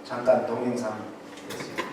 잠깐 동영상 보겠습니다.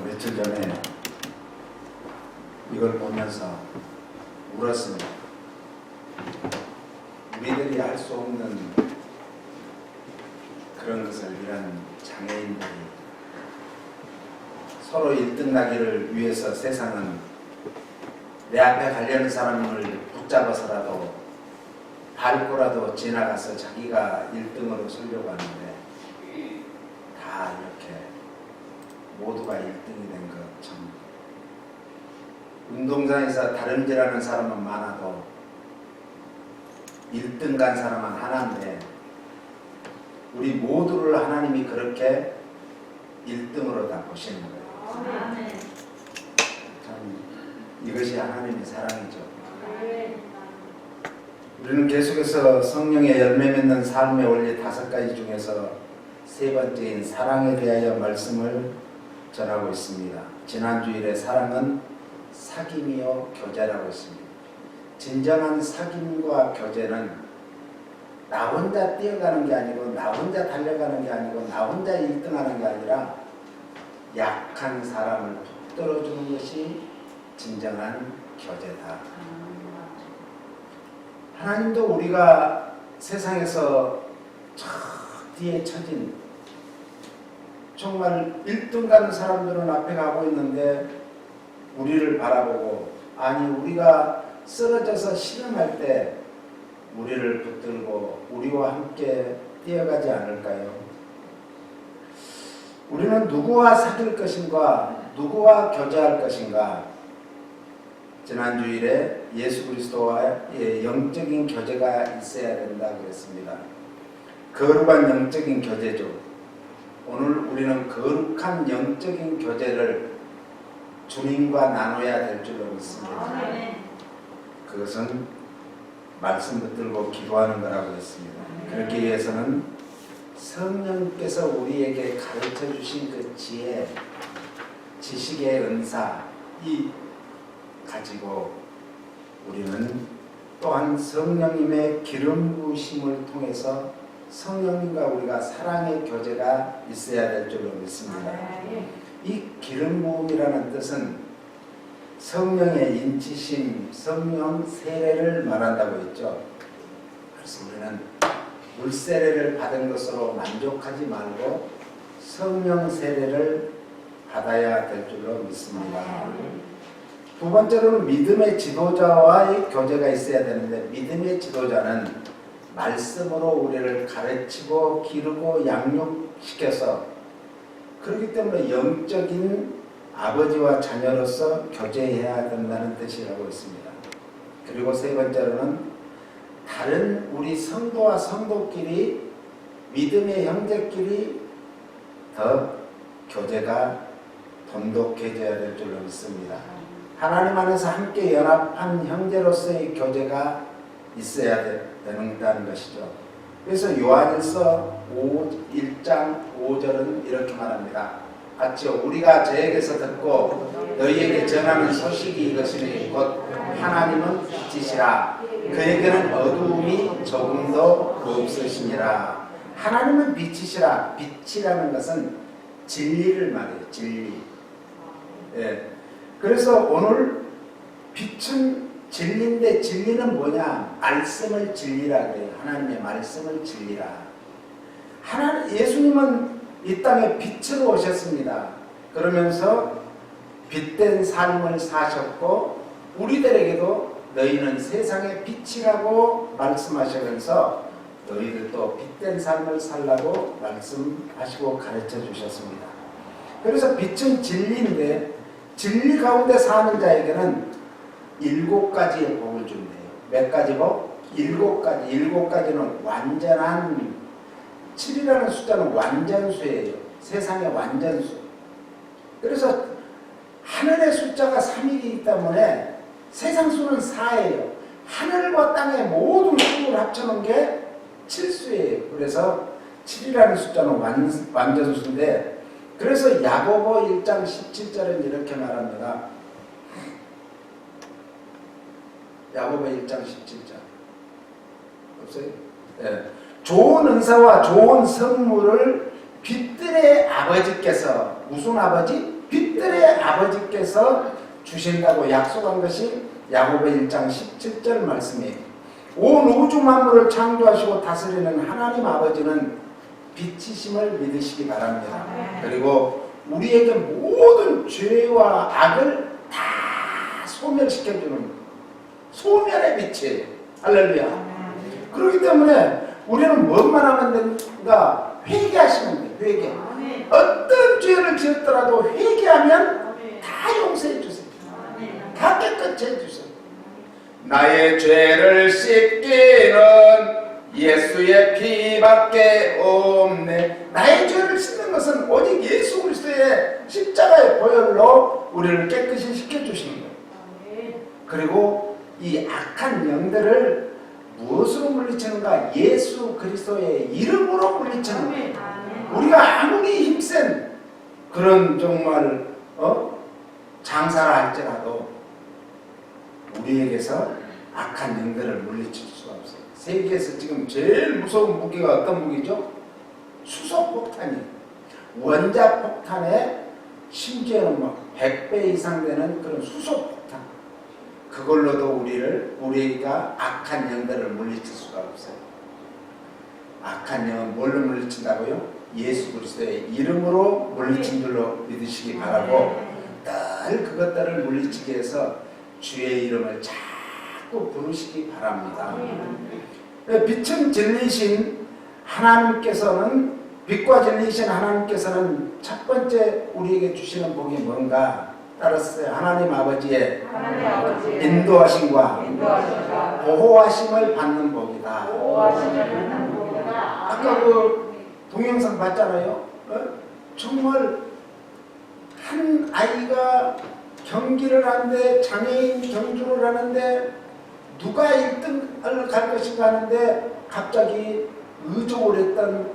며칠 전에 이걸 보면서 울었습니다. 우리들이 할 수 없는 그런 것을 이런 장애인들이 서로 1등 나기를 위해서 세상은 내 앞에 가려는 사람을 붙잡아서라도 밟고라도 지나가서 자기가 1등으로 서려고 하는데 다 이렇게 모두가 1등이 된 것 참. 운동장에서 다름질하는 사람은 많아도 1등 간 사람은 하나인데 우리 모두를 하나님이 그렇게 1등으로 다 보시는 거예요. 참 이것이 하나님의 사랑이죠. 우리는 계속해서 성령의 열매 맺는 삶의 원리 5가지 중에서 세 번째인 사랑에 대하여 말씀을 전하고 있습니다. 지난주일에 사랑은 사귐이요 교제라고 했습니다. 진정한 사귐과 교제는 나 혼자 뛰어가는 게 아니고 나 혼자 달려가는 게 아니고 나 혼자 1등하는 게 아니라 약한 사람을 붙들어주는 것이 진정한 교제다. 하나님도 우리가 세상에서 저 뒤에 처진 정말 1등 가는 사람들은 앞에 가고 있는데 우리를 바라보고 아니 우리가 쓰러져서 신음할 때 우리를 붙들고 우리와 함께 뛰어가지 않을까요? 우리는 누구와 사귈 것인가 누구와 교제할 것인가 지난주일에 예수 그리스도와의 영적인 교제가 있어야 된다 그랬습니다. 거룩한 영적인 교제죠. 오늘 우리는 거룩한 영적인 교제를 주님과 나눠야 될 줄로 믿습니다. 그것은 말씀 붙들고 기도하는 거라고 했습니다. 그렇기 위해서는 성령께서 우리에게 가르쳐 주신 그 지혜, 지식의 은사 이 가지고 우리는 또한 성령님의 기름 부으심을 통해서 성령님과 우리가 사랑의 교제가 있어야 될 줄로 믿습니다. 이 기름 부음이라는 뜻은 성령의 인치심, 성령 세례를 말한다고 했죠. 그래서 우리는 물 세례를 받은 것으로 만족하지 말고 성령 세례를 받아야 될 줄로 믿습니다. 두 번째로는 믿음의 지도자와의 교제가 있어야 되는데, 믿음의 지도자는 말씀으로 우리를 가르치고 기르고 양육시켜서, 그렇기 때문에 영적인 아버지와 자녀로서 교제해야 된다는 뜻이라고 있습니다. 그리고 세 번째로는 다른 우리 성도와 성도끼리, 믿음의 형제끼리 더 교제가 돈독해져야 될 줄로 믿습니다. 하나님 안에서 함께 연합한 형제로서의 교제가 있어야 된다는 것이죠. 그래서 요한일서 1장 5절은 이렇게 말합니다. 같이 우리가 저에게서 듣고 너희에게 전하는 소식이 이것이니 곧 하나님은 빛이시라. 그에게는 어두움이 조금도 없으시니라. 하나님은 빛이시라. 빛이라는 것은 진리를 말해요. 진리. 예. 그래서 오늘 빛은 진리인데, 진리는 뭐냐? 말씀을 진리라 그래요. 하나님의 말씀을 진리라. 예수님은 이 땅에 빛으로 오셨습니다. 그러면서 빛된 삶을 사셨고, 우리들에게도 너희는 세상의 빛이라고 말씀하시면서 너희들도 빛된 삶을 살라고 말씀하시고 가르쳐 주셨습니다. 그래서 빛은 진리인데, 진리 가운데 사는 자에게는 7가지의 복을 준대요. 몇 가지 복? 7가지. 7가지는 완전한, 7이라는 숫자는 완전수예요. 세상의 완전수. 그래서 하늘의 숫자가 3이기 때문에 세상 수는 4예요. 하늘과 땅의 모든 수를 합쳐놓은 게 7수예요. 그래서 7이라는 숫자는 완전수인데, 그래서 야고보 1장 17절은 이렇게 말합니다. 야고보 1장 17절 없어요? 네. 좋은 은사와 좋은 선물을 빛들의 아버지께서, 무슨 아버지? 빛들의 아버지께서 주신다고 약속한 것이 야고보 1장 17절 말씀이에요. 온 우주 만물을 창조하시고 다스리는 하나님 아버지는 빛이심을 믿으시기 바랍니다. 그리고 우리에게 모든 죄와 악을 다 소멸시켜주는 소멸의 빛이에요. 할렐루야. 그렇기 때문에 우리는 뭐만 하면 된가? 회개하시면 돼요. 회개. 어떤 죄를 지었더라도 회개하면 다 용서해 주세요. 다 깨끗이 해주세요. 나의 죄를 씻기는 예수의 피밖에 없네. 나의 죄를 씻는 것은 오직 예수 그리스도의 십자가의 보혈로 우리를 깨끗이 시켜주시는 거예요. 그리고 이 악한 영들을 무엇으로 물리치는가? 예수 그리스도의 이름으로 물리치는 거예요. 우리가 아무리 힘센 그런 정말 장사를 할지라도 우리에게서 악한 영들을 물리칠 수가 없어요. 세계에서 지금 제일 무서운 무기가 어떤 무기죠? 수소폭탄이에요. 원자폭탄에 심지어는 막 100배 이상 되는 그런 수소폭탄. 그걸로도 우리가 악한 영들을 물리칠 수가 없어요. 악한 영은 뭘로 물리친다고요? 예수 그리스도의 이름으로 물리친 줄로 믿으시기 바라고, 늘 그것들을 물리치기 위해서 주의 이름을 자꾸 부르시기 바랍니다. 빛은 진리신 하나님께서는, 빛과 진리신 하나님께서는 첫 번째 우리에게 주시는 복이 뭔가? 따랐어요. 하나님 아버지의 인도하심과 보호하심을 받는 복이다. 아까 그 동영상 봤잖아요. 정말 한 아이가 경기를 하는데, 장애인 경주를 하는데 누가 1등을 갈 것인가 하는데 갑자기 의족을 했던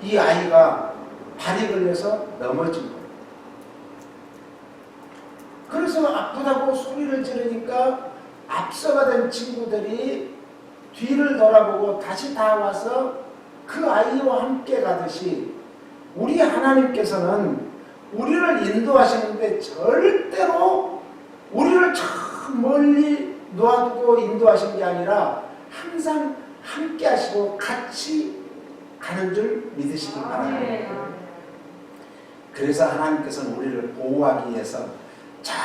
이 아이가 발이 걸려서 넘어진 거예요. 그래서 아프다고 소리를 지르니까 앞서가 된 친구들이 뒤를 돌아보고 다시 다 와서 그 아이와 함께 가듯이 우리 하나님께서는 우리를 인도하시는데 절대로 우리를 저 멀리 놓아두고 인도하신 게 아니라 항상 함께 하시고 같이 가는 줄 믿으시기 바랍니다. 그래서 하나님께서는 우리를 보호하기 위해서 자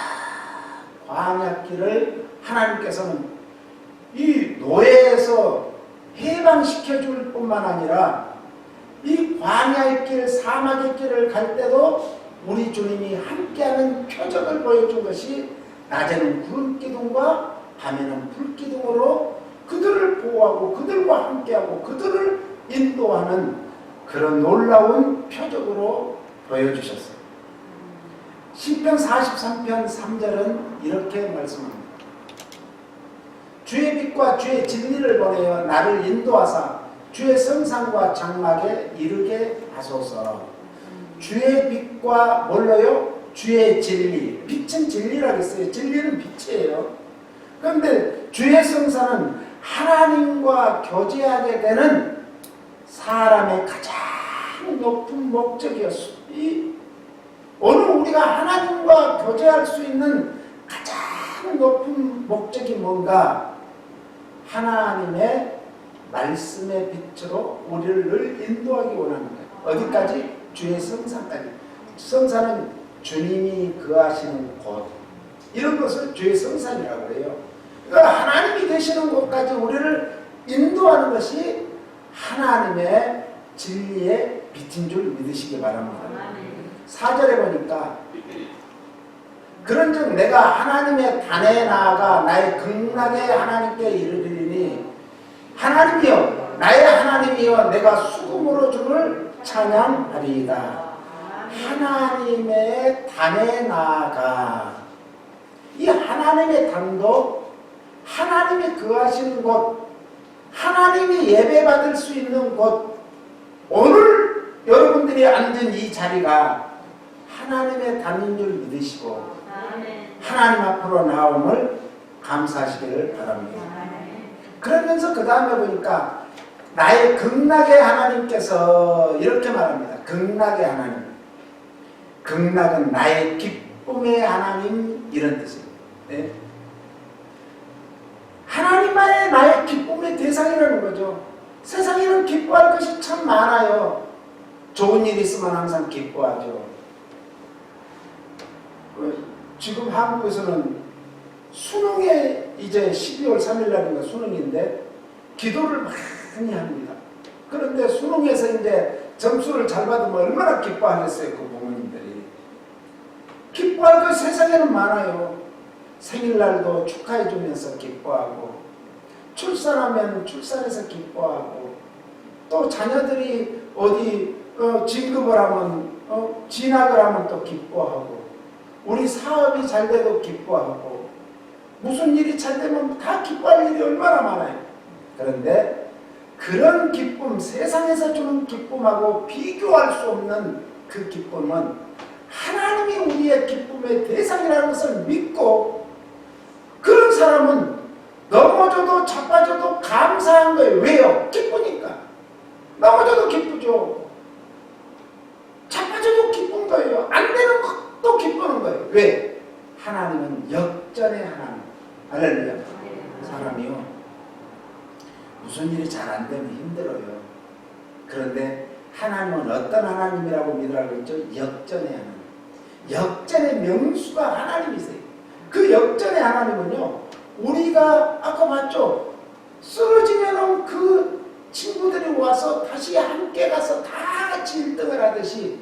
광야길을 하나님께서는 이 노예에서 해방시켜 줄 뿐만 아니라 이 광야의 길, 사막의 길을 갈 때도 우리 주님이 함께하는 표적을 보여준 것이 낮에는 구름 기둥과 밤에는 불 기둥으로 그들을 보호하고 그들과 함께하고 그들을 인도하는 그런 놀라운 표적으로 보여주셨어요. 시편 43편 3절은 이렇게 말씀합니다. 주의 빛과 주의 진리를 보내어 나를 인도하사 주의 성산과 장막에 이르게 하소서. 주의 빛과 뭘로요? 주의 진리. 빛은 진리라고 했어요. 진리는 빛이에요. 그런데 주의 성산은 하나님과 교제하게 되는 사람의 가장 높은 목적이었어요. 오늘 우리가 하나님과 교제할 수 있는 가장 높은 목적이 뭔가? 하나님의 말씀의 빛으로 우리를 늘 인도하기 원하는 거예요. 어디까지? 주의 성산까지. 성산은 주님이 거하시는 곳, 이런 것을 주의 성산이라고 해요. 그러니까 하나님이 되시는 곳까지 우리를 인도하는 것이 하나님의 진리의 빛인 줄 믿으시기 바랍니다. 4절에 보니까 그런즉 내가 하나님의 단에 나아가 나의 극락의 하나님께 이르리니 하나님이여 나의 하나님이여 내가 수금으로 주를 찬양하리이다. 하나님의 단에 나아가, 이 하나님의 단도 하나님이 거하시는 곳, 하나님이 예배받을 수 있는 곳, 오늘 여러분들이 앉은 이 자리가 하나님의 단인 줄 믿으시고 하나님 앞으로 나옴을 감사하시기를 바랍니다. 그러면서 그 다음에 보니까 나의 극락의 하나님께서 이렇게 말합니다. 극락의 하나님. 극락은 나의 기쁨의 하나님, 이런 뜻입니다. 네? 하나님만의 나의 기쁨의 대상이라는 거죠. 세상에는 기뻐할 것이 참 많아요. 좋은 일이 있으면 항상 기뻐하죠. 지금 한국에서는 수능에 이제 12월 3일 날인가 수능인데 기도를 많이 합니다. 그런데 수능에서 이제 점수를 잘 받으면 얼마나 기뻐하겠어요, 그 부모님들이. 기뻐할 것 세상에는 많아요. 생일날도 축하해주면서 기뻐하고, 출산하면 출산해서 기뻐하고, 또 자녀들이 어디 진급을 하면 진학을 하면 또 기뻐하고, 우리 사업이 잘 돼도 기뻐하고, 무슨 일이 잘 되면 다 기뻐할 일이 얼마나 많아요. 그런데 그런 기쁨, 세상에서 주는 기쁨하고 비교할 수 없는 그 기쁨은 하나님이 우리의 기쁨의 대상이라는 것을 믿고, 그런 사람은 넘어져도 자빠져도 감사한 거예요. 왜요? 기쁘니까. 넘어져도 기쁘죠. 자빠져도 기쁜 거예요. 안 되는 것도 기쁘는 거예요. 왜? 하나님은 역전의 하나님. 할렐루야. 사람이요, 무슨 일이 잘 안 되면 힘들어요. 그런데 하나님은 어떤 하나님이라고 믿으라고 했죠? 역전의 하나님. 역전의 명수가 하나님이세요. 그 역전의 하나님은요, 우리가 아까 봤죠? 쓰러지면 그 친구들이 와서 다시 함께 가서 다 같이 1등을 하듯이,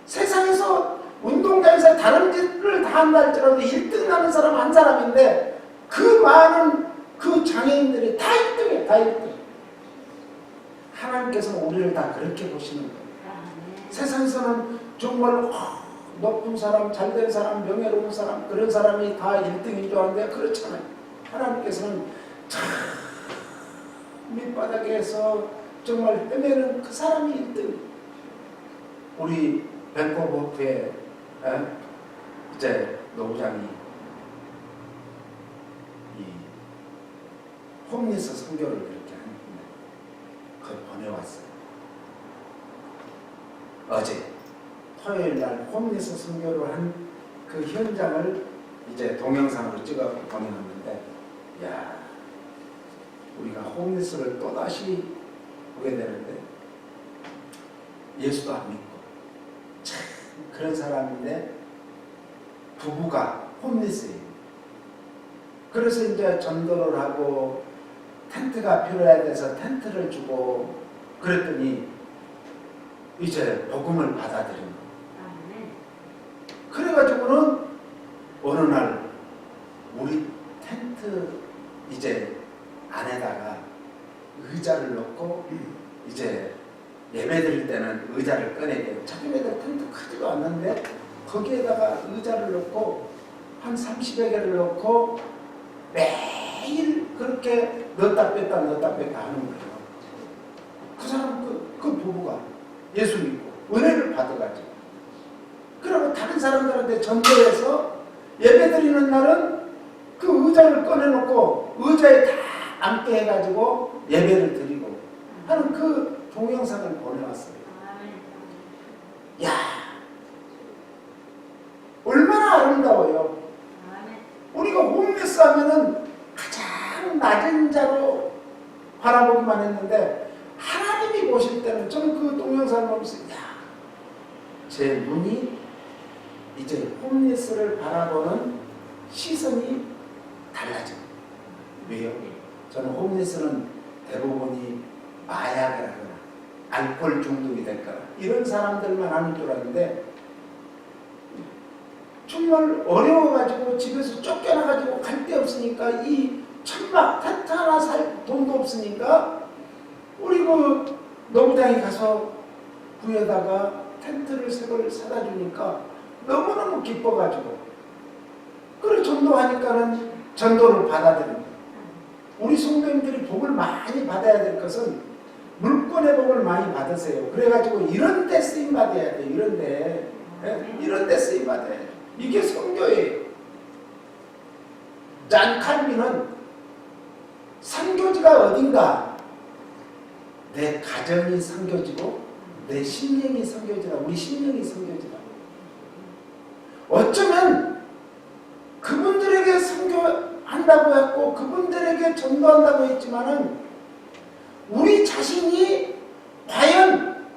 세상에서 운동장에서 다른 짓을 다 한다 할지라도 1등 하는 사람 한 사람인데 그 많은 그 장애인들이 다 1등이에요. 다 1등. 하나님께서는 우리를 다 그렇게 보시는 거예요. 세상에서는 정말 높은 사람, 잘된 사람, 명예로운 사람, 그런 사람이 다 1등인 줄 아는데 그렇잖아요. 하나님께서는 참 밑바닥에서 정말 헤매는 그 사람이 1등. 우리 벤코버프의 이제 노부장이 이 홈리스 선교를 그렇게 하는데, 보내왔어요. 어제 토요일 날 홈리스 선교를 한 그 현장을 이제 동영상으로 찍어 보내놨는데, 야, 우리가 홈리스를 또다시 보게 되는데 예수도 안 믿고 참 그런 사람인데 부부가 홈리스예요. 그래서 이제 전도를 하고 텐트가 필요해야 돼서 텐트를 주고 그랬더니 이제 복음을 받아들인 거예요. 그래가지고는 어느 날 우리 텐트 이제 안에다가 의자를 넣고 이제 예배 드릴 때는 의자를 꺼내게, 자기네들 텐트 크지도 않는데 거기에다가 의자를 넣고 한 30여 개를 넣고 매일 그렇게 넣었다 뺐다 하는 거예요. 그 사람 그 부부가 예수 믿고 은혜를 받아가지고, 그리고 다른 사람들한테 전도해서 예배 드리는 날은 그 의자를 꺼내놓고 의자에 다 앉게 해가지고 예배를 드리고 하는 그 동영상을 보내왔어요. 야, 얼마나 아름다워요. 우리가 홈리스 하면은 가장 낮은 자로 바라보기만 했는데 하나님이 보실 때는, 저는 그 동영상을 보면서 야, 제 눈이 이제 홈리스를 바라보는 시선이 달라져. 왜요? 저는 홈리스는 대부분이 마약을 하거나 알코올 중독이 됐거나 이런 사람들만 하는 줄 알았는데, 정말 어려워가지고 집에서 쫓겨나가지고 갈 데 없으니까 이 천막 텐트 하나 살 돈도 없으니까 우리 그 노부장이 가서 구에다가 텐트를 새 걸 사다 주니까 너무너무 기뻐가지고, 그리고 전도하니까는 전도를 받아들입니다. 우리 성도님들이 복을 많이 받아야 될 것은 물권의 복을 많이 받으세요. 그래가지고 이런 데 쓰임 받아야 돼. 이런 데, 이런 데 쓰임 받아야 돼. 이게 선교예요. 잔 칼빈은 선교지가 어딘가, 내 가정이 선교지고 내 심령이 선교지라. 우리 심령이 선교지라. 어쩌면 그분들에게 선교한다고 했고 그분들에게 전도한다고 했지만은 우리 자신이 과연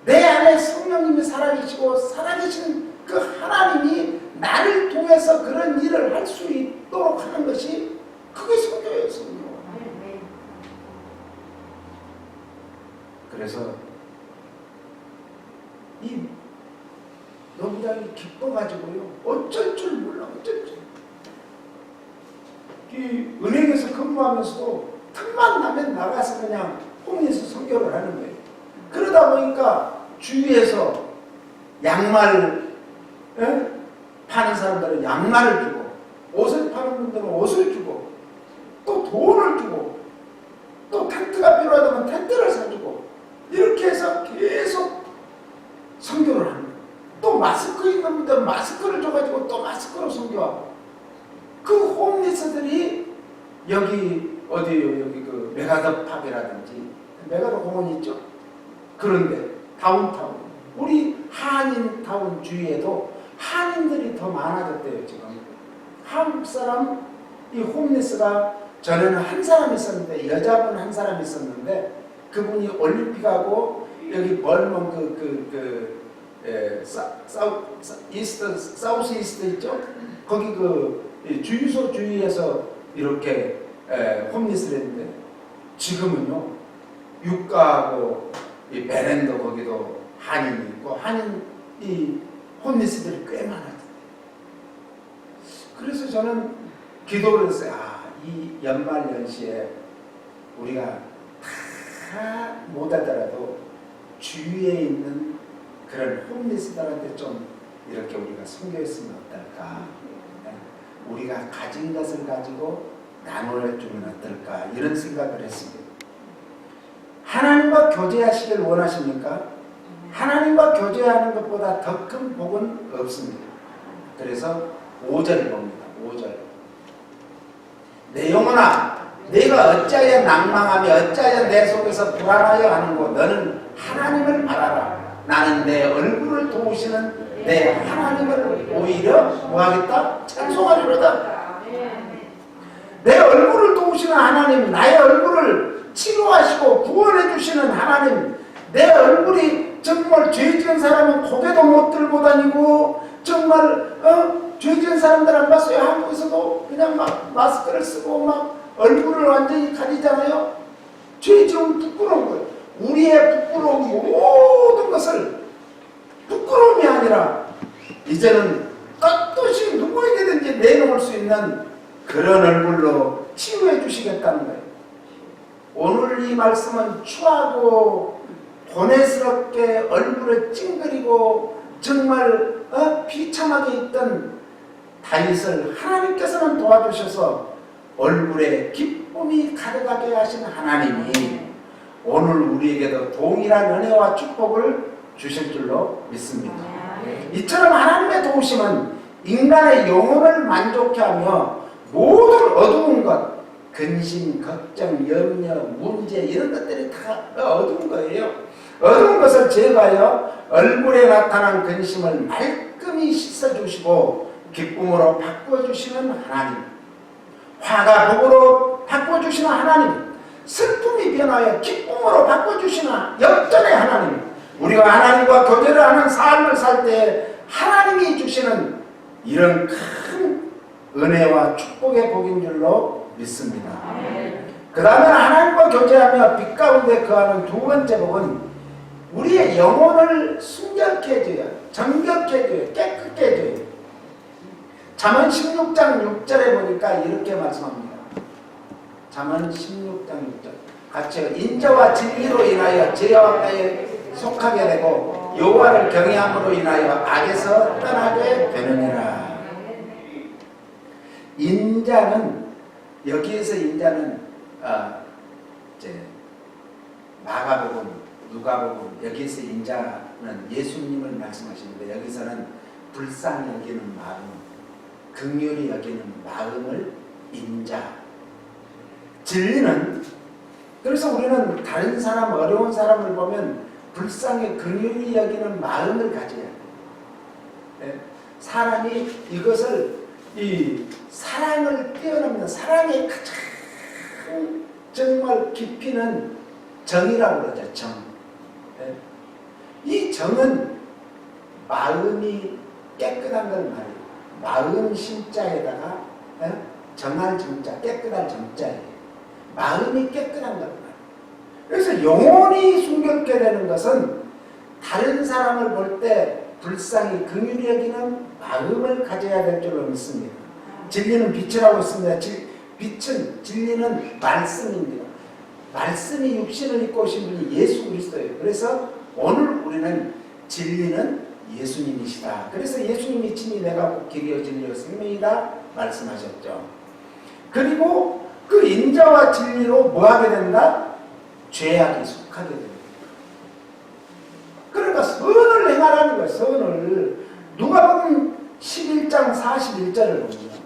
내 안에 성령님이 살아계시고 살아계신 그 하나님이 나를 통해서 그런 일을 할 수 있도록 하는 것이, 그게 선교예요. 선교. 그래서 이 노부장이 기뻐가지고요, 어쩔 줄 몰라. 어쩔 줄. 이 은행에서 근무하면서도 틈만 나면 나가서 그냥 홈리스 선교를 하는 거예요. 그러다 보니까 주위에서 양말 파는 사람들은 양말을 주고, 옷을 파는 분들은 옷을 주고, 또 돈을 주고, 또 텐트가 필요하다면 텐트를 사주고, 이렇게 해서 계속 선교를 하는 거예요. 또 마스크 있는 분들은 마스크를 줘가지고 또 마스크로 선교하고, 그 홈리스들이 여기 어디요? 여기 그 메가더 팝이라든지 메가더 공원 있죠? 그런데 다운타운, 우리 한인타운 주위에도 한인들이 더 많아졌대요. 지금 한국 사람 이 홈리스가, 전에는 한 사람 있었는데, 여자분 한 사람 있었는데, 그분이 올림픽하고 여기 멀먼 사우스 이스트 있죠? 거기 그 주유소 주위에서 이렇게 홈리스를 했는데, 지금은요 유가하고 이 베렌더 거기도 한인이 있고, 한인 이 홈리스들이 꽤 많아요. 그래서 저는 기도를 했어요. 이 연말 연시에 우리가 다 못하더라도 주위에 있는 그런 홈리스들한테 좀 이렇게 우리가 섬겨했으면 어떨까? 우리가 가진 것을 가지고 나눠주면 어떨까? 이런 생각을 했습니다. 하나님과 교제하시길 원하십니까? 하나님과 교제하는 것보다 더 큰 복은 없습니다. 그래서 5절을 봅니다. 5절. 내 영혼아 내가 어찌하여 낭망하며 어찌하여 내 속에서 불안하여 하는고 너는 하나님을 알아라. 나는 내 얼굴을 도우시는 내 하나님을 오히려 뭐하겠다? 찬송하리로다. 내 얼굴을 도우시는 하나님, 나의 얼굴을 치료하시고 구원해 주시는 하나님, 내 얼굴이 정말 죄 지은 사람은 고개도 못 들고 다니고 정말 죄 지은 사람들 안 봤어요? 한국에서도 그냥 막 마스크를 쓰고 막 얼굴을 완전히 가리잖아요. 죄 지으면 부끄러운 거예요. 우리의 부끄러운 모든 것을 부끄러움이 아니라 이제는 떳떳이 누구에게든지 내놓을 수 있는 그런 얼굴로 치유해 주시겠다는 거예요. 오늘 이 말씀은 추하고 고뇌스럽게 얼굴을 찡그리고 정말 비참하게 있던 다윗을 하나님께서는 도와주셔서 얼굴에 기쁨이 가득하게 하신 하나님이 오늘 우리에게도 동일한 은혜와 축복을 주실 줄로 믿습니다. 이처럼 하나님의 도우심은 인간의 영혼을 만족해 하며 모든 어두운 것, 근심, 걱정, 염려, 문제 이런 것들이 다 어두운 거예요. 어두운 것을 제거하여 얼굴에 나타난 근심을 말끔히 씻어주시고 기쁨으로 바꿔주시는 하나님, 화가 복으로 바꿔주시는 하나님, 슬픔이 변하여 기쁨으로 바꿔주시는 역전의 하나님, 우리가 하나님과 교제를 하는 삶을 살 때 하나님이 주시는 이런 큰 은혜와 축복의 복인 줄로 믿습니다. 그 다음에 하나님과 교제하며 빛 가운데 거하는 두 번째 복은 우리의 영혼을 순결케 해줘요. 정결케 해줘요. 깨끗게 해줘요. 잠언 16장 6절에 보니까 이렇게 말씀합니다. 잠언 16장 6절 같이 인자와 진리로 인하여 죄와 가에 속하게 되고 여호와를 경외함으로 인하여 악에서 떠나게 되느니라. 인자는 여기에서 인자는 이제 마가복음, 누가복음 여기에서 인자는 예수님을 말씀하시는데 여기서는 불쌍히 여기는 마음, 긍휼히 여기는 마음을 인자. 진리는 그래서 우리는 다른 사람, 어려운 사람을 보면 불쌍히 긍휼히 여기는 마음을 가져야 돼요. 네? 사람이 이것을 이 사랑을 뛰어넘는 사랑의 가장 정말 깊이는 정이라고 그러죠. 정. 네? 이 정은 마음이 깨끗한 걸 말해요. 마음 심자에다가 정할 정자, 깨끗한 정자예요. 마음이 깨끗한 걸 말해요. 그래서 영혼이 순결케 되는 것은 다른 사람을 볼 때 불쌍히 긍휼히 여기는 마음을 가져야 될 줄로 믿습니다. 진리는 빛이라고 했습니다. 빛은 진리는 말씀입니다. 말씀이 육신을 입고 오신 분이 예수 그리스도예요. 그래서 오늘 우리는 진리는 예수님이시다. 그래서 예수님이 친히 내가 곧 길이요 진리요 생명이다 말씀하셨죠. 그리고 그 인자와 진리로 뭐하게 된다? 죄악이 속하게 됩니다. 그러니까 선을 행하라는 거예요. 선을. 누가복음 11장 41절을 보면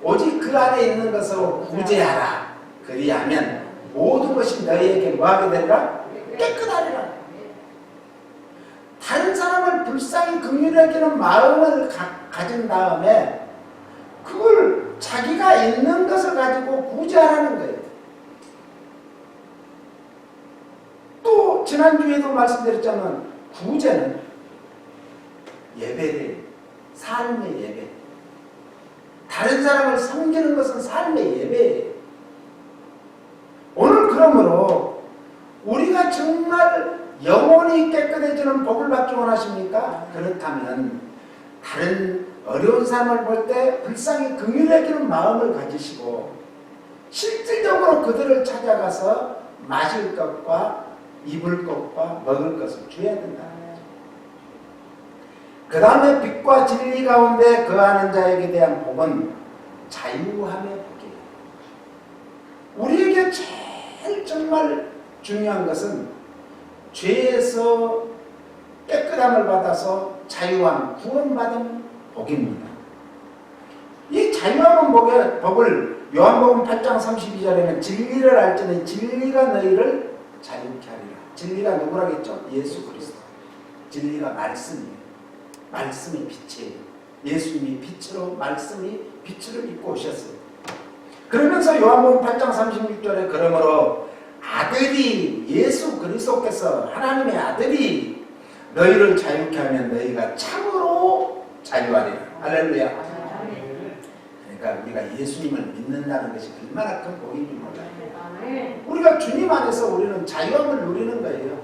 오직 그 안에 있는 것으로 구제하라. 그리하면 모든 것이 너희에게 뭐하게 되리라? 깨끗하리라. 다른 사람을 불쌍히 긍휼히 여기는 마음을 가진 다음에 그걸 자기가 있는 것을 가지고 구제하라는 거예요. 또 지난주에도 말씀드렸지만 구제는 예배래요. 삶의 예배. 다른 사람을 섬기는 것은 삶의 예배예요. 오늘 그러므로 우리가 정말 영혼이 깨끗해지는 복을 받기 원하십니까? 그렇다면 다른 어려운 사람을 볼 때 불쌍히 긍휼히 여기는 마음을 가지시고 실질적으로 그들을 찾아가서 마실 것과 입을 것과 먹을 것을 줘야 된다는 거죠. 그 다음에 빛과 진리 가운데 거하는 자에게 대한 복은 자유함의 복이에요. 우리에게 제일 정말 중요한 것은 죄에서 깨끗함을 받아서 자유함, 구원받은 복입니다. 이 자유함의 복을 요한복음 8장 32절에는 진리를 알지니 진리가 너희를 자유케 하리라. 진리가 누구라겠죠? 예수 그리스도. 진리가 말씀이에요. 말씀이 빛이에요. 예수님이 빛으로 말씀이 빛으로 입고 오셨어요. 그러면서 요한복음 8장 36절에 그러므로 아들이 예수 그리스도께서 하나님의 아들이 너희를 자유케 하면 너희가 참으로 자유하리라. 할렐루야. 그러니까 우리가 예수님을 믿는다는 것이 얼마나 큰 복인지 몰라요. 우리가 주님 안에서 우리는 자유함을 누리는 거예요.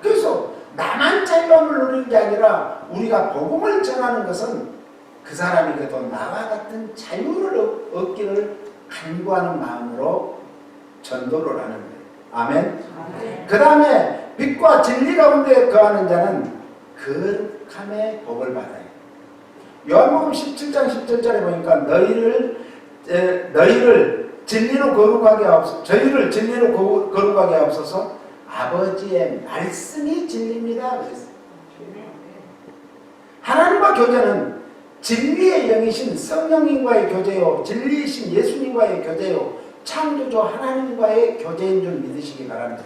그래서 나만 자유함을 누리는 게 아니라 우리가 복음을 전하는 것은 그 사람이 그래도 나와 같은 자유를 얻기를 간구하는 마음으로 전도를 하는 거예요. 아멘. 그 다음에 빛과 진리 가운데 거하는 자는 거룩함의 복을 받아요. 요한복음 17장 17절에 보니까 너희를 진리로 거룩하게 하옵소서. 저희를 진리로 거룩하게 하옵소서. 아버지의 말씀이 진리입니다. 그랬어요. 하나님과 교제는 진리의 영이신 성령님과의 교제요, 진리이신 예수님과의 교제요, 창조주 하나님과의 교제인 줄 믿으시기 바랍니다.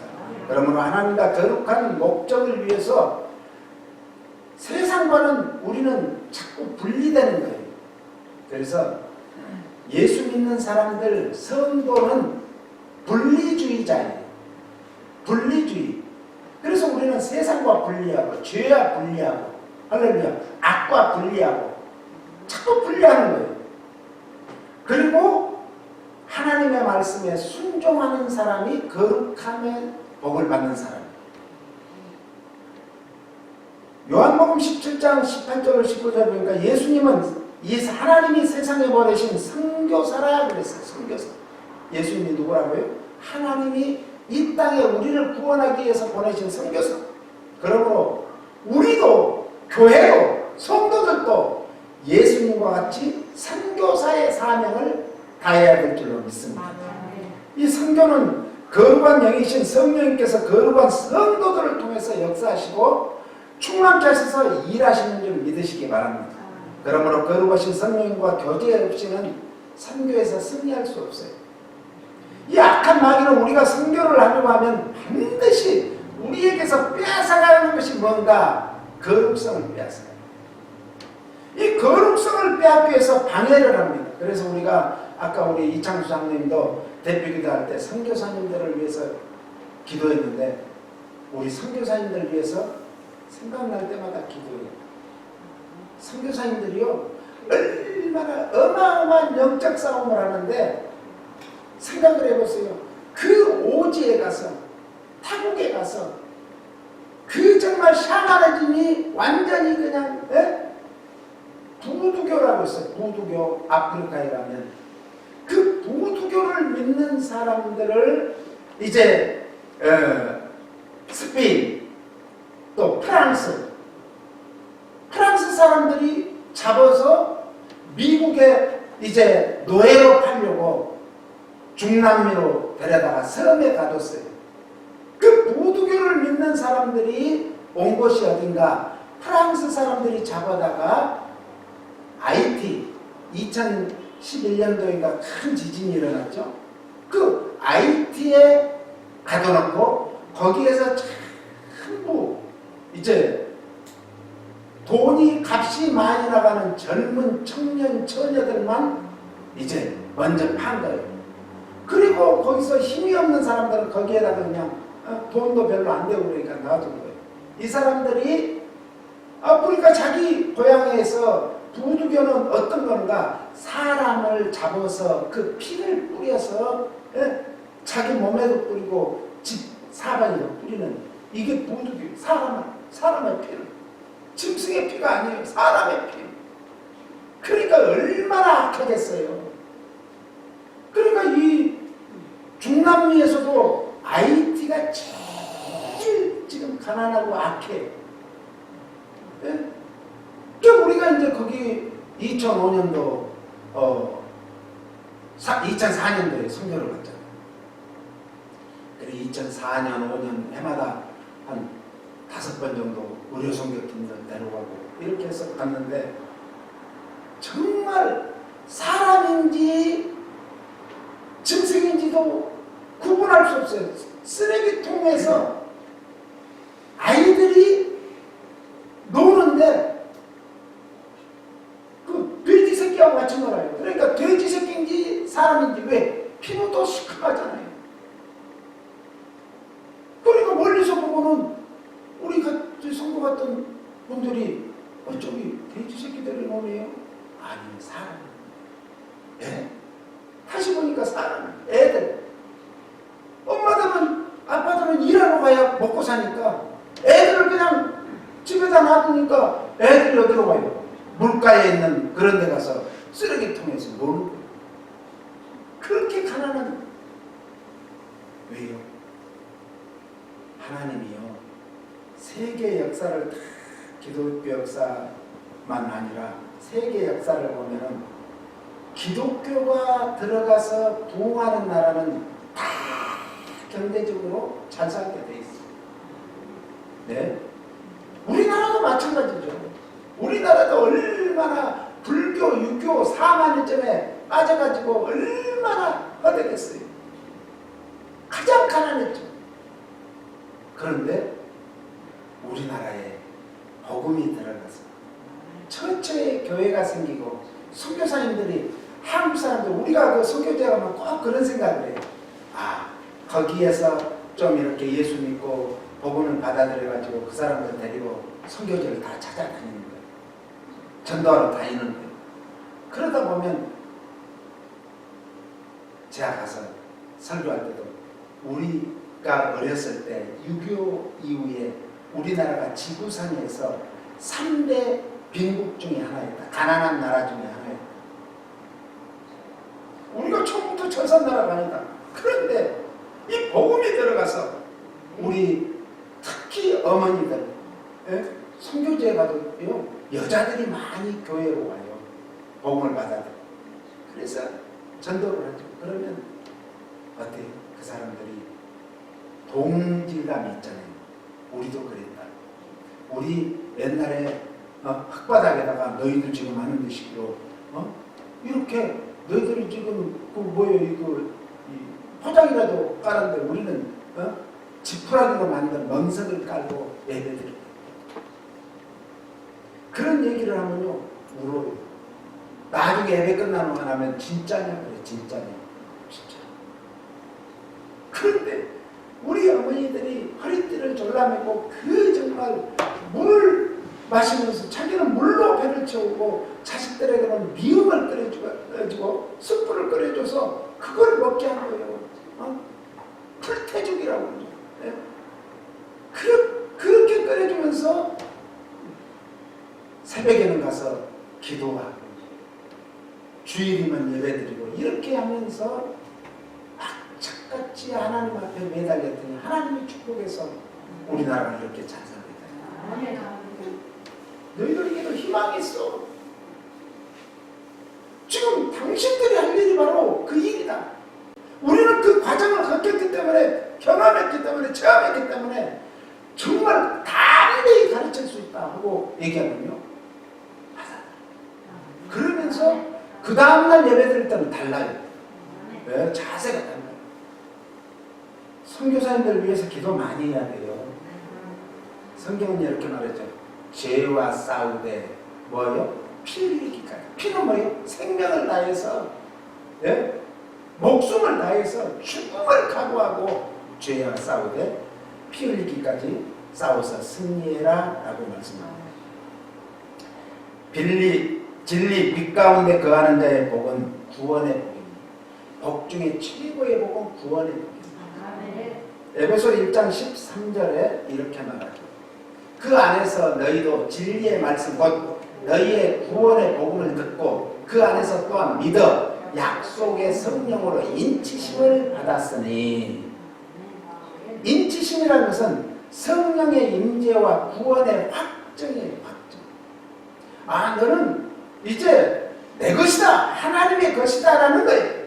그러므로 하나님과 거룩한 목적을 위해서 세상과는 우리는 자꾸 분리되는 거예요. 그래서 예수 믿는 사람들, 성도는 분리주의자예요. 분리주의. 그래서 우리는 세상과 분리하고 죄와 분리하고 할렐루야, 악과 분리하고 자꾸 분리하는 거예요. 그리고 하나님의 말씀에 순종하는 사람이 거룩함의 복을 받는 사람이에요. 요한복음 17장 18절을 19절 보니까 예수님은 하나님이 세상에 보내신 선교사라 그랬어요. 선교사. 예수님이 누구라고요? 하나님이 이 땅에 우리를 구원하기 위해서 보내신 선교사. 그러므로 우리도 교회도 성도들도 예수님과 같이 선교사의 사명을 다해야 될 줄로 믿습니다. 이 선교는 거룩한 영이신 성령님께서 거룩한 성도들을 통해서 역사하시고 충만케 하셔서 일하시는 줄 믿으시기 바랍니다. 그러므로 거룩하신 성령님과 교제 없이는 선교에서 승리할 수 없어요. 이 악한 마귀는 우리가 선교를 하려고 하면 반드시 우리에게서 빼앗아가는 것이 뭔가 거룩성을 빼앗아요. 이 거룩성을 빼앗기 위해서 방해를 합니다. 그래서 우리가 아까 우리 이창수 장로님도 대표기도 할 때 선교사님들을 위해서 기도했는데 우리 선교사님들 위해서 생각날 때마다 기도해요. 선교사님들이요 얼마나 어마어마한 영적 싸움을 하는데 생각을 해보세요. 그 오지에 가서 타국에 가서 그 정말 샤머니즘이 완전히 그냥 부두교라고 했어요. 부두교 아프리카에 가면 그 부두교를 믿는 사람들을 이제 스페인 또 프랑스 사람들이 잡아서 미국에 이제 노예로 팔려고 중남미로 데려다가 섬에 가뒀어요. 그 부두교를 믿는 사람들이 온 곳이 어딘가 프랑스 사람들이 잡아다가 아이티 2011년도인가 큰 지진이 일어났죠. 그 아이티에 가둬놓고 거기에서 전부 이제 돈이 값이 많이 나가는 젊은 청년 처녀들만 이제 먼저 판 거예요. 그리고 거기서 힘이 없는 사람들은 거기에다가 그냥 돈도 별로 안 되고 그러니까 놔둔 거예요. 이 사람들이 그러니까 자기 고향에서 부두교는 어떤 건가 사람을 잡아서 그 피를 뿌려서 자기 몸에도 뿌리고 집 사방에도 뿌리는 이게 부두교. 사람의 피를 짐승의 피가 아니에요. 사람의 피. 그러니까 얼마나 악하겠어요. 그러니까 이 중남미에서도 아이티가 제일 지금 가난하고 악해. 우리가 이제 거기 2005년도 2004년도에 선교를 갔잖아요. 그리고 2004년, 5년 해마다 한 5번 정도 의료 선교팀들 데려가고 이렇게 해서 갔는데 정말 사람인지 짐승인지도 구분할 수 없어요. 쓰레기통에서 아이들이 노는데 그 돼지 새끼하고 같이 놀아요. 그러니까 돼지 새끼인지 사람인지 왜? 피부도 시큼하잖아요. 그러니까 멀리서 보고는 우리 같이 선거 갔던 분들이 저기 돼지 새끼들이 노네요. 아니 사람. 예? 다시 보니까 사람, 애들. 엄마들은 아빠들은 일하러 가야 먹고 사니까 애들을 그냥 집에다 놔두니까 애들이 어디로 가요? 물가에 있는 그런 데 가서 쓰레기통에서 노는 거예요. 그렇게 가난한. 왜요? 하나님이요 세계 역사를 다 기독교 역사만 아니라 세계 역사를 보면은 기독교가 들어가서 부흥하는 나라는 다 경제적으로 잘 살게 돼 있어요. 네? 우리나라도 마찬가지죠. 우리나라도 얼마나 불교, 유교, 사만일점에 빠져가지고 얼마나 허덕했어요. 가장 가난했죠. 그런데 우리나라에 복음이 들어가서 처처에 교회가 생기고 선교사님들이 한국 사람들 우리가 그 선교제 가면 꼭 그런 생각을 해요. 아 거기에서 좀 이렇게 예수 믿고 복음을 받아들여가지고 그 사람들 데리고 선교제를 다 찾아다니는 거예요. 전도하러 다니는 거예요. 그러다 보면 제가 가서 설교할 때도 우리가 어렸을 때 6.25 이후에 우리나라가 지구상에서 3대 빈국 중에 하나였다. 가난한 나라 중에 하나였다. 우리가 처음부터 천산나라가 아니다. 그런데 이 복음이 들어가서 우리 특히 어머니들 선교제에 가도요 여자들이 많이 교회로 와요. 복음을 받아들여. 그래서 전도를 하죠. 그러면 어때요? 그 사람들이 동질감이 있잖아요. 우리도 그랬다. 우리 옛날에 흙바닥에다가 너희들 지금 하는 듯이로 이렇게 너희들이 지금 그 뭐예요 이거 포장이라도 깔았는데 우리는 지푸라기로 만든 멍석을 깔고 예배드려요. 그런 얘기를 하면요 울어요. 나중에 예배 끝나는 거 하면 진짜냐 그래. 진짜냐 진짜. 그런데 우리 어머니들이 허리띠를 졸라매고 그 정말 물을 마시면서 자기는 물로 배를 채우고 자식들에게는 미음을 끓여주고 숯불을 끓여줘서 그걸 먹게 한 거예요. 풀태죽이라고 그러죠. 네? 그렇게 끓여주면서 새벽에는 가서 기도하고 주일이면 예배드리고 이렇게 하면서 악착같이 하나님 앞에 매달렸더니 하나님의 축복해서 우리나라가 이렇게 잘 살게 됩니다. 너희들에게도 희망이 있어. 지금 당신들이 할 일이 바로 그 일이다. 우리는 그 과정을 겪었기 때문에 경험했기 때문에 체험했기 때문에 정말 담대히 가르칠 수 있다 하고 얘기하면요 그러면서 그 다음날 예배드릴 때는 달라요. 왜? 자세가 달라요. 선교사님들을 위해서 기도 많이 해야 돼요. 성경은 이렇게 말했죠. 죄와 싸우되 뭐요? 피 흘리기까지. 피는 뭐예요? 생명을 다해서 목숨을 다해서 죽음을 각오하고 죄와 싸우되 피 흘리기까지 싸워서 승리해라 라고 말씀합니다. 진리 빛 가운데 거하는 자의 복은 구원의 복입니다. 복 중에 최고의 복은 구원의 복입니다. 에베소 1장 13절에 이렇게 말하죠. 그 안에서 너희도 진리의 말씀 곧 너희의 구원의 복음을 듣고 그 안에서 또한 믿어 약속의 성령으로 인치심을 받았으니. 인치심이라는 것은 성령의 임재와 구원의 확정이에요. 확정. 너는 이제 내 것이다. 하나님의 것이다 라는 거예요.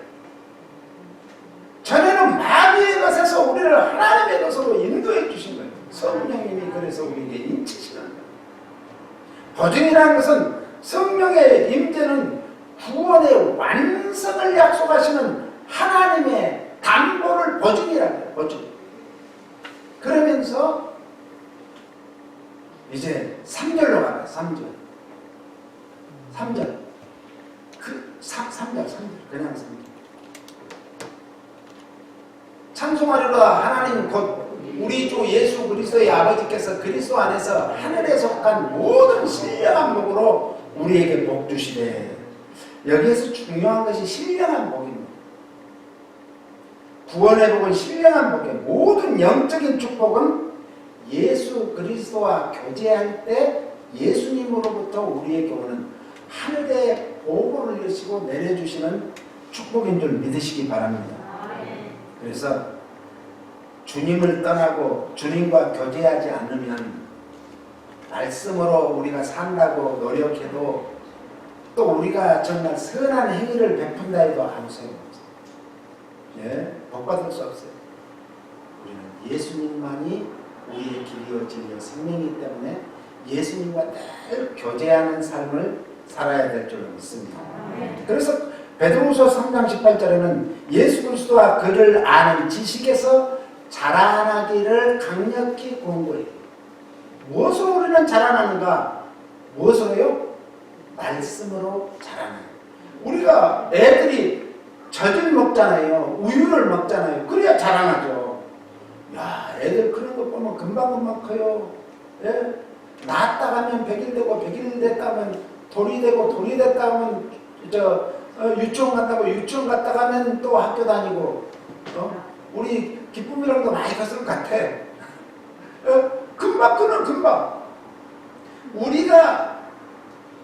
전에는 마귀의 것에서 우리를 하나님의 것으로 인도해 주신 거예요. 성령님이 그래서 우리에게 인치시는 거예요. 보증이라는 것은 성령의 임재는 구원의 완성을 약속하시는 하나님의 담보를 보증이라고 해요. 보증. 그러면서 이제 3절로 가요. 3절. 3절. 3절. 그냥 3절. 찬송하리로다. 하나님 곧 우리 주 예수 그리스도의 아버지께서 그리스도 안에서 하늘에 속한 모든 신령한 복으로 우리에게 복 주시되. 여기에서 중요한 것이 신령한 복입니다. 구원의 복은 신령한 복이에요. 모든 영적인 축복은 예수 그리스도와 교제할 때 예수님으로부터 우리에게 오는 하늘의 복을 흘리시고 내려주시는 축복인 줄 믿으시기 바랍니다. 그래서 주님을 떠나고 주님과 교제하지 않으면 말씀으로 우리가 산다고 노력해도 또 우리가 정말 선한 행위를 베푼다 해도 아무 소용 없어요. 예, 복받을 수 없어요. 우리는 예수님만이 우리의 길이요 진리요 생명이기 때문에 예수님과 늘 교제하는 삶을 살아야 될 줄 믿습니다. 그래서 베드로후서 3장 18절에는 예수 그리스도와 그를 아는 지식에서 자라나기를 강력히 권고해요. 무엇으로 우리는 자라나는가? 무엇으로요? 말씀으로 자라나요. 우리가 애들이 젖을 먹잖아요. 우유를 먹잖아요. 그래야 자라나죠. 야, 애들 크는 거 보면 금방금방 커요. 예? 낳았다 가면 100일 되고 100일 됐다 하면 돌이 되고 돌이 됐다 하면 유치원 갔다고 유치원 갔다 가면 또 학교 다니고 우리 기쁨이랑도 많이 갔을 것 같아. 금방 크는 금방. 우리가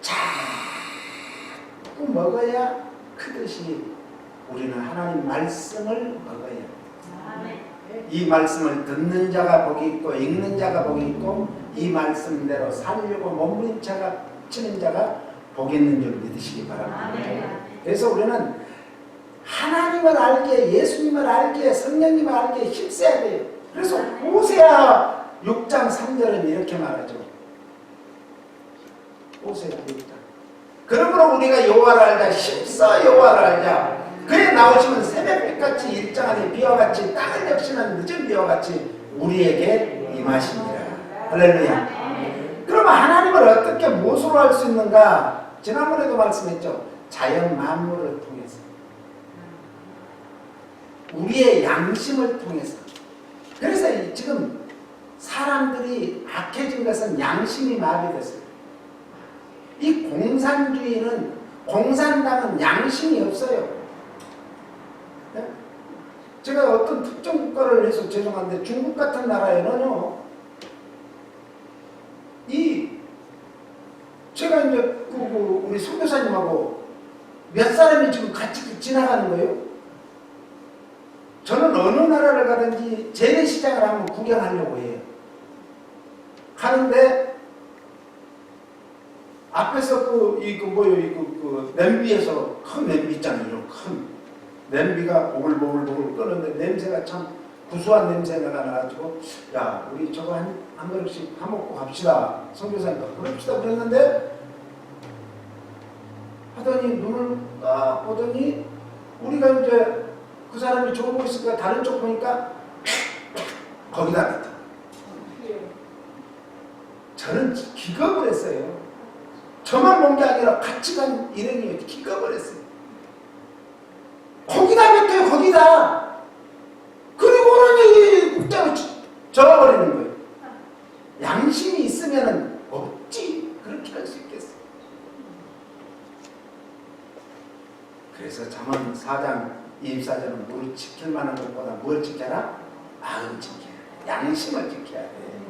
자꾸 먹어야 크듯이 우리는 하나님 말씀을 먹어야 합니다. 이 말씀을 듣는 자가 복이 있고 읽는 자가 복이 있고 이 말씀대로 살려고 몸부림치는 자가 복이 있는 줄 믿으시기 바랍니다. 그래서 우리는 하나님을 알기에 예수님을 알기에 성령님을 알기에 힘써야 돼요. 그래서 호세아 6장 3절은 이렇게 말하죠. 호세아 6장. 그러므로 우리가 여호와를 알자. 힘써 여호와를 알자. 그에 나오시면 새벽빛같이 일정하니 비와 같이 땅을 적시는 늦은 비와 같이 우리에게 임하시니라. 할렐루야. 그러면 하나님을 어떻게 무엇으로 알 수 있는가? 지난번에도 말씀했죠. 자연 만물을 통해서. 우리의 양심을 통해서. 그래서 지금 사람들이 악해진 것은 양심이 마비됐어요. 이 공산당은 양심이 없어요. 네? 제가 어떤 특정 국가를 해서 죄송한데 중국 같은 나라에는요, 제가 이제 우리 선교사님하고 몇 사람이 지금 같이 지나가는 거예요. 저는 어느 나라를 가든지 재래시장을 한번 구경하려고 해요. 가는데 앞에서 냄비에서 큰 냄비 있잖아요. 큰 냄비가 보글보글 끓는데 냄새가 참 구수한 냄새가 나가지고 야, 우리 저거 한 그릇씩 한 먹고 갑시다. 선교사님과 그럽시다 그랬는데 하더니 눈을 딱 보더니 우리가 이제 그 사람이 저러고 있으니까 다른 쪽 보니까 거기다 놨다. 저는 기겁을 했어요. 저만 본 게 아니라 같이 간 일행이 기겁을 했어요. 거기다 뱉어요. 거기다. 그리고는 이 국장을 저어버리는 거예요. 양심이 있으면 어찌 그렇게 할 수 있겠어요. 그래서 잠언 4장 24절은 뭘 지킬 만한 것보다 뭘 지켜라? 마음 지켜야 돼. 양심을 지켜야 돼.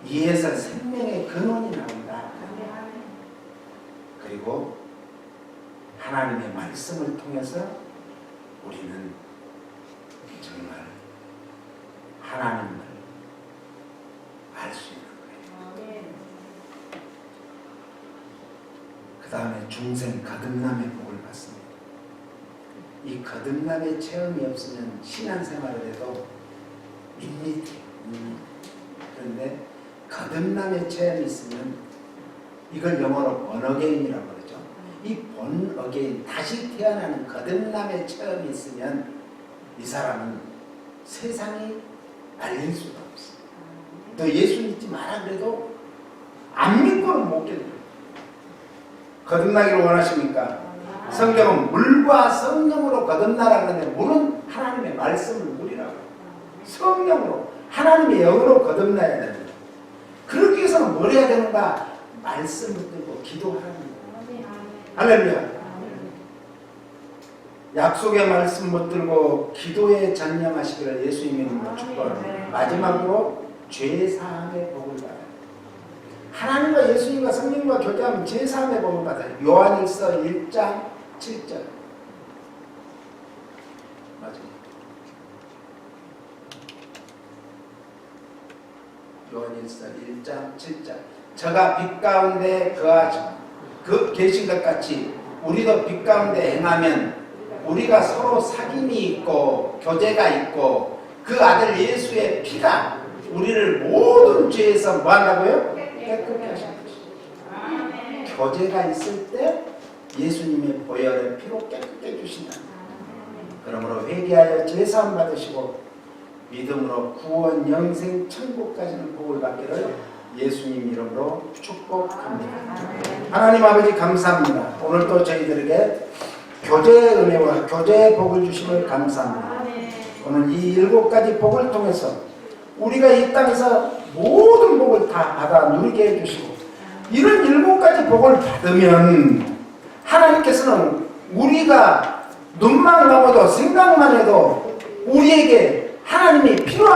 이에서 생명의 근원이 나온다. 그리고 하나님의 말씀을 통해서 우리는 정말 하나님을 알 수 있는 거예요. 그 다음에 중생 거듭남의 복을 받습니다. 이 거듭남의 체험이 없으면 신앙생활을 해도 밋밋해요. 그런데 거듭남의 체험이 있으면 이걸 영어로 born again이라고 그러죠. 이 본 어게인 다시 태어나는 거듭남의 체험이 있으면 이 사람은 세상이 말릴 수가 없어. 너 예수 믿지 마라 그래도 안 믿고는 못 견뎌. 거듭나기를 원하십니까? 성경은 물과 성령으로 거듭나라 그러는데 물은 하나님의 말씀을 물이라고. 성령으로 하나님의 영으로 거듭나야 됩니다. 그러기 위해서는 뭘 해야 되는가? 말씀을 들고 기도하는 거예요. 할렐루야. 약속의 말씀 못 들고 기도에 전념하시기를 예수님이 축복합니다. 마지막으로 죄사함의 복을 받아요. 하나님과 예수님과 성령과 교제하면 죄사함의 복을 받아요. 요한일서 1장 7절. 맞아요. 요한일서 1장 7절. 저가 빛 가운데 계신 것 같이 우리도 빛 가운데 행하면 우리가 서로 사귐이 있고 교제가 있고 그 아들 예수의 피가 우리를 모든 죄에서 뭐한다고요? 깨끗게 하신다. 교제가 있을 때 예수님의 보혈의 피로 깨끗게 해주신다. 그러므로 회개하여 죄사함 받으시고 믿음으로 구원, 영생, 천국까지는 복을 받기를 예수님 이름으로 축복합니다. 하나님 아버지 감사합니다. 오늘도 저희들에게 교제의 은혜와 교제의 복을 주심을 감사합니다. 오늘 이 7가지 복을 통해서 우리가 이 땅에서 모든 복을 다 받아 누리게 해주시고 이런 7가지 복을 받으면 하나님께서는 우리가 눈만 감아도 생각만 해도 우리에게 하나님이 필요한